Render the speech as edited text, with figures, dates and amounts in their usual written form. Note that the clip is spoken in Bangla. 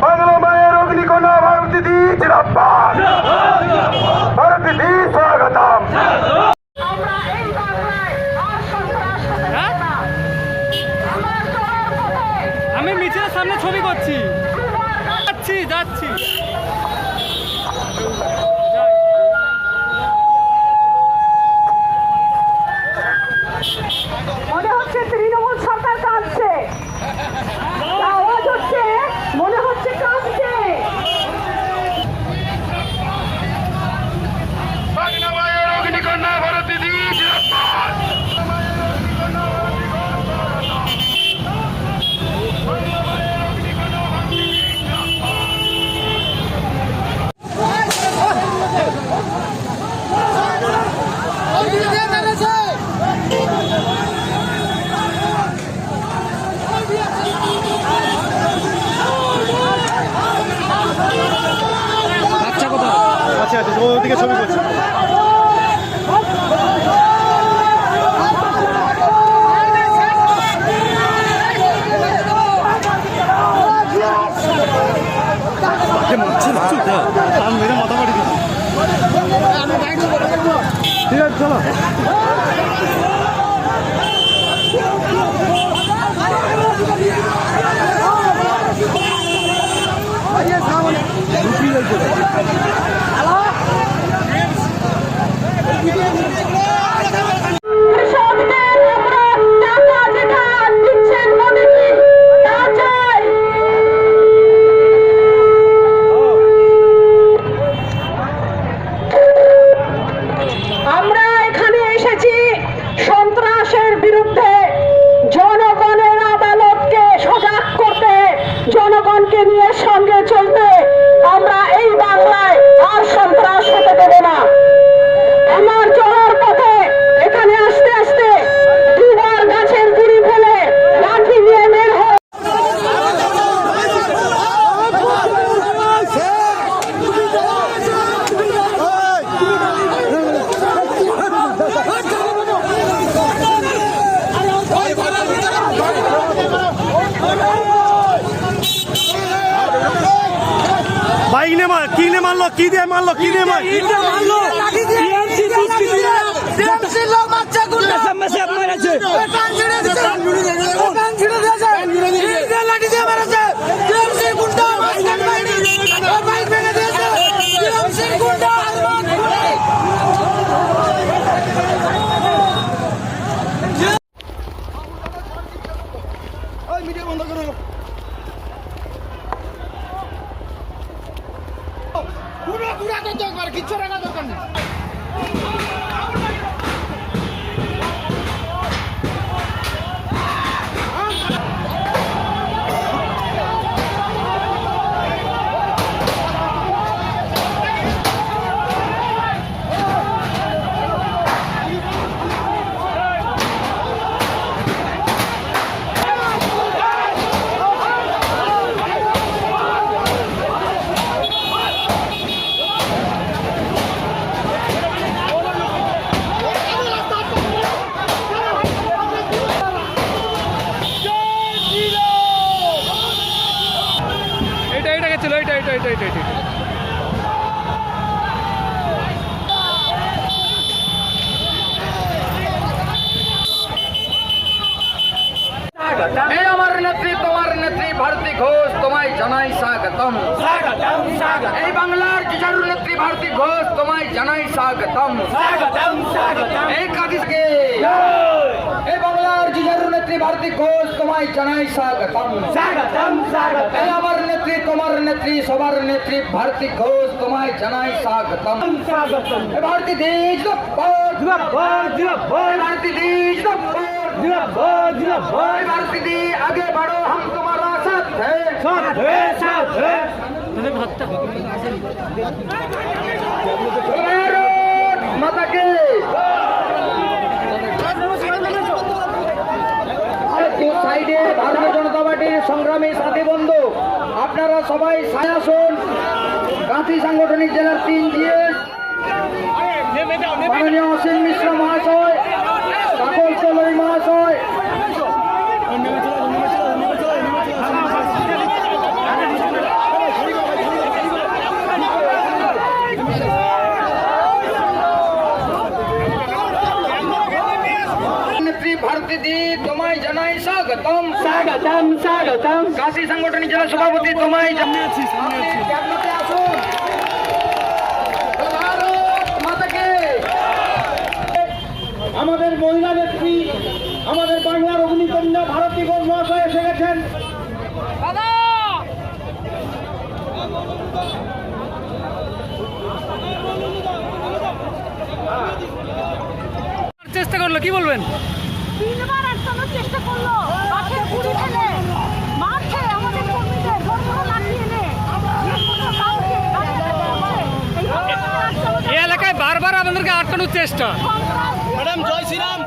বাংলা মায়ের অগ্নিকণা ভারতী দি জিন্দাবাদ, ভারতী দি স্বাগতম। আমি মিছিলের সামনে ছবি করছি, যাচ্ছি যাচ্ছি। মনে হচ্ছে তৃণমূল সরকার কাঁদছে, আওয়াজ হচ্ছে মনে হচ্ছে কাঁদছে। বাংলা মায়ের অগ্নিকণা ভারতী দি জিন্দাবাদ। আচ্ছা আচ্ছা, ওদিকে ছবি করছি। মেরে মাথা মারি দিচ্ছি। ঠিক আছে চলো। আমরা এখানে এসেছি সন্ত্রাসের বিরুদ্ধে, জনগণের আদালতকে সজাগ করতে, জনগণকে নিয়ে সঙ্গে চলতে। আমরা এই বাংলায় আর সন্ত্রাস হতে দেব না। আমার চলার পথে এখানে আসতে আসতে দুবার গাছের গুড়ি ফেলে লাঠি নিয়ে বের হয়ে বাইক নে মার, কি নে মারলো, কি দিয়ে মারলো, কি দিয়ে মারলো, কিচ্ছু রাখা দরকার নেই। আমার নেত্রী, তোমার নেত্রী ভারতী ঘোষ, তোমায় জানাই স্বাগতম। এই বাংলার জুঝারু নেত্রী ভারতী ঘোষ, তোমায় জানাই স্বাগতম। এই কাদিসকে এই বাংলার জুঝারু নেত্রী ভারতী ঘোষ, তোমায় জানাই স্বাগতম। এই আমার নেত্রী, তোমার নেত্রী, সবার নেত্রী ভারতী ঘোষ, তোমায় জানাই স্বাগতম। ভারতী দেশ भारती दी भारती दी आगे बढ़ो, हम तुम्हारा साथ है, साथ है, साथ है। माता के সাইডে ভারতীয় জনতা পার্টির সংগ্রামী সাথী বন্ধু, আপনারা সবাই সায় আসুন। গাঁথি সাংগঠনিক জেলার 3 জিএস মাননীয় অসীম মিশ্র মহাশয়, কাকল চলই মহাশয়, ভারতী দি তোমায় জানাই স্বাগতম। স্বাগতম স্বাগতম। কাশী সাংগঠনিক জেলা সভাপতি তোমায় আছি, সামনে আছি। ক্যাবিনেটে আসুন। ভারত মাতাকে। আমাদের মহিলা নেত্রী, আমাদের বাংলার অগ্নিকন্যা ভারতী ঘোষ মহাশয় এসে গেছেন। চেষ্টা করলো, কি বলবেন? তিনবার আটকানোর চেষ্টা করলো, বাসের গুড়ি ফেলে মারছে আমাদের কর্মীদের, বন্ধুরা লাগিয়ে এনে এই এলাকায় বারবার আমাদেরকে আটকানোর চেষ্টা। সন্ত্রাস ম্যাডাম জয় শ্রীরাম।